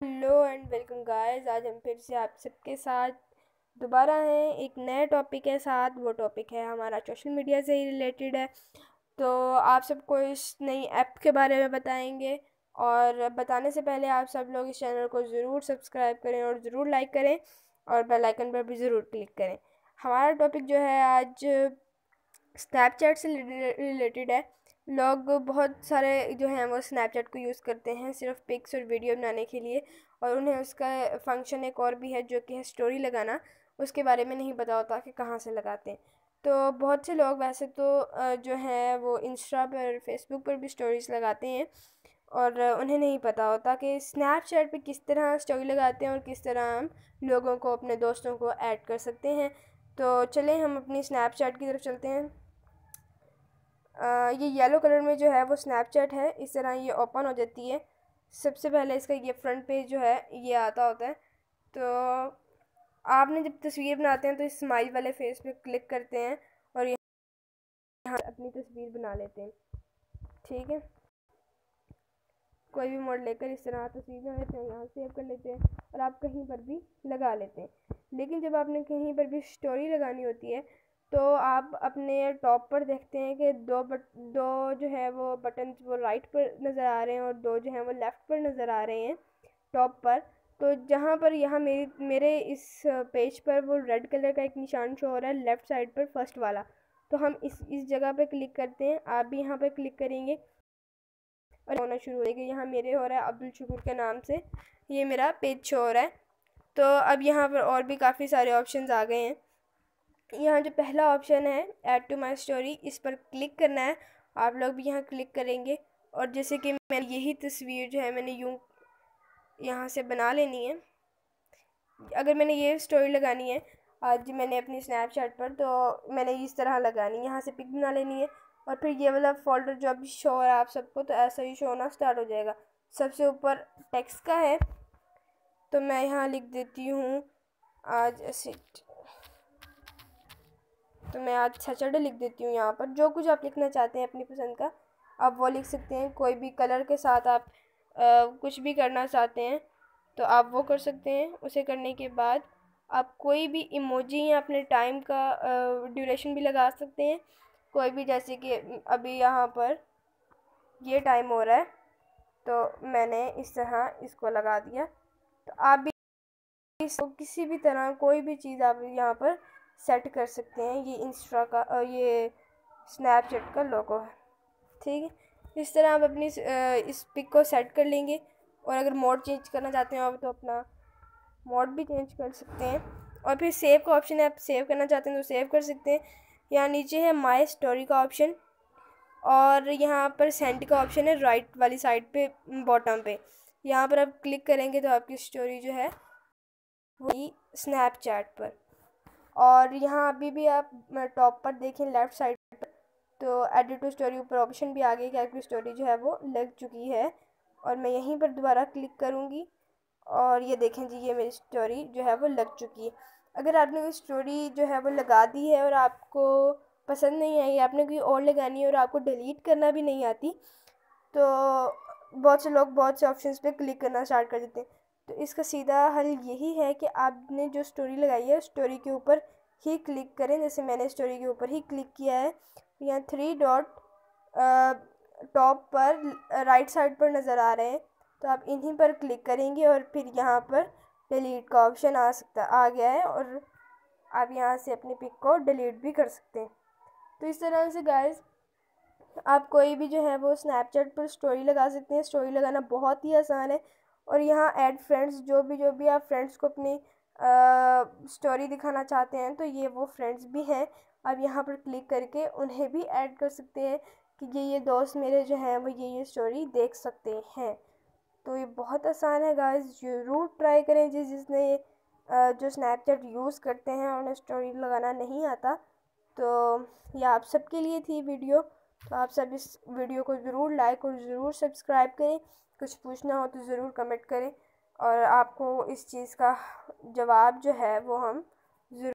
Hello and welcome guys. आज हम फिर से आप सबके साथ दोबारा हैं एक नए टॉपिक के साथ। वो टॉपिक है हमारा सोशल मीडिया से ही रिलेटेड है। तो आप सबको इस नई ऐप के बारे में बताएंगे, और बताने से पहले आप सब लोग इस चैनल को ज़रूर सब्सक्राइब करें और ज़रूर लाइक करें और बेल आइकन पर भी ज़रूर क्लिक करें। हमारा टॉपिक जो है आज स्नैपचैट से रिलेटेड है। लोग बहुत सारे जो हैं वो स्नैपचैट को यूज़ करते हैं सिर्फ पिक्स और वीडियो बनाने के लिए, और उन्हें उसका फंक्शन एक और भी है जो कि है स्टोरी लगाना। उसके बारे में नहीं पता होता कि कहाँ से लगाते हैं। तो बहुत से लोग वैसे तो जो है वो इंस्टा पर फेसबुक पर भी स्टोरीज़ लगाते हैं, और उन्हें नहीं पता होता कि स्नैपचैट पे किस तरह स्टोरी लगाते हैं और किस तरह हम लोगों को, अपने दोस्तों को ऐड कर सकते हैं। तो चलें हम अपनी स्नैपचैट की तरफ चलते हैं। ये येलो कलर में जो है वो स्नैपचैट है, इस तरह ये ओपन हो जाती है। सबसे पहले इसका ये फ्रंट पेज जो है ये आता होता है। तो आपने जब तस्वीर बनाते हैं तो इस स्माइल वाले फेस पे क्लिक करते हैं और यहाँ अपनी तस्वीर बना लेते हैं। ठीक है, कोई भी मोड लेकर इस तरह तस्वीर बना लेते हैं, यहाँ सेव कर लेते हैं और आप कहीं पर भी लगा लेते हैं। लेकिन जब आपने कहीं पर भी स्टोरी लगानी होती है तो आप अपने टॉप पर देखते हैं कि दो जो है वो बटन वो राइट पर नज़र आ रहे हैं और दो जो हैं वो लेफ़्ट पर नज़र आ रहे हैं टॉप पर। तो जहाँ पर यहाँ मेरे इस पेज पर वो रेड कलर का एक निशान शो हो रहा है लेफ़्ट साइड पर, फर्स्ट वाला। तो हम इस जगह पर क्लिक करते हैं, आप भी यहाँ पर क्लिक करेंगे और होना शुरू हो जाएगी। यहाँ मेरे हो रहा है अब्दुल शुक्र के नाम से, ये मेरा पेज शो हो रहा है। तो अब यहाँ पर और भी काफ़ी सारे ऑप्शंस आ गए हैं। यहाँ जो पहला ऑप्शन है ऐड टू माई स्टोरी, इस पर क्लिक करना है। आप लोग भी यहाँ क्लिक करेंगे और जैसे कि मैंने यही तस्वीर जो है मैंने यूँ यहाँ से बना लेनी है। अगर मैंने ये स्टोरी लगानी है आज मैंने अपनी स्नैपचैट पर, तो मैंने इस तरह लगानी है, यहाँ से पिक बना लेनी है और फिर ये वाला फोल्डर जो अभी शो हो रहा है आप सबको, तो ऐसा ही शो होना स्टार्ट हो जाएगा। सबसे ऊपर टेक्स्ट का है, तो मैं यहाँ लिख देती हूँ आज ऐसे, तो मैं आज सैटरडे लिख देती हूँ। यहाँ पर जो कुछ आप लिखना चाहते हैं अपनी पसंद का आप वो लिख सकते हैं। कोई भी कलर के साथ आप कुछ भी करना चाहते हैं तो आप वो कर सकते हैं। उसे करने के बाद आप कोई भी इमोजी या अपने टाइम का ड्यूरेशन भी लगा सकते हैं कोई भी, जैसे कि अभी यहाँ पर ये टाइम हो रहा है तो मैंने इस तरह इसको लगा दिया। तो आप भी इसको किसी भी तरह कोई भी चीज़ आप यहाँ पर सेट कर सकते हैं। ये इंस्टा का ये स्नैपचैट का लोगो है। ठीक है, इस तरह आप अपनी इस पिक को सेट कर लेंगे, और अगर मोड चेंज करना चाहते हैं आप तो अपना मोड भी चेंज कर सकते हैं। और फिर सेव का ऑप्शन है, आप सेव करना चाहते हैं तो सेव कर सकते हैं। यहाँ नीचे है माई स्टोरी का ऑप्शन, और यहाँ पर सेंड का ऑप्शन है राइट वाली साइड पे बॉटम पे। यहाँ पर आप क्लिक करेंगे तो आपकी स्टोरी जो है वही स्नैपचैट पर। और यहाँ अभी भी आप टॉप पर देखें लेफ़्ट साइड पर, तो एडिट टू स्टोरी ऊपर ऑप्शन भी आ गई कि आपकी स्टोरी जो है वो लग चुकी है। और मैं यहीं पर दोबारा क्लिक करूँगी और ये देखें जी, ये मेरी स्टोरी जो है वो लग चुकी है। अगर आपने कोई स्टोरी जो है वो लगा दी है और आपको पसंद नहीं आई, आपने कोई और लगानी है और आपको डिलीट करना भी नहीं आती, तो बहुत से लोग बहुत से ऑप्शंस पे क्लिक करना स्टार्ट कर देते हैं। तो इसका सीधा हल यही है कि आपने जो स्टोरी लगाई है स्टोरी के ऊपर ही क्लिक करें। जैसे मैंने स्टोरी के ऊपर ही क्लिक किया है, यहाँ 3 डॉट टॉप पर राइट साइड पर नज़र आ रहे हैं, तो आप इन्हीं पर क्लिक करेंगे और फिर यहाँ पर डिलीट का ऑप्शन आ गया है, और आप यहाँ से अपनी पिक को डिलीट भी कर सकते हैं। तो इस तरह से गाइस आप कोई भी जो है वो स्नैपचैट पर स्टोरी लगा सकते हैं। स्टोरी लगाना बहुत ही आसान है। और यहाँ ऐड फ्रेंड्स, जो भी आप फ्रेंड्स को अपनी स्टोरी दिखाना चाहते हैं तो ये वो फ्रेंड्स भी हैं। आप यहाँ पर क्लिक करके उन्हें भी ऐड कर सकते हैं कि ये दोस्त मेरे जो हैं वो ये स्टोरी देख सकते हैं। तो ये बहुत आसान है गाइस, ज़रूर ट्राई करें। जिसने जो स्नैपचैट यूज़ करते हैं और उन्हें स्टोरी लगाना नहीं आता, तो ये आप सबके लिए थी वीडियो। तो आप सब इस वीडियो को ज़रूर लाइक और ज़रूर सब्सक्राइब करें। कुछ पूछना हो तो ज़रूर कमेंट करें, और आपको इस चीज़ का जवाब जो है वो हम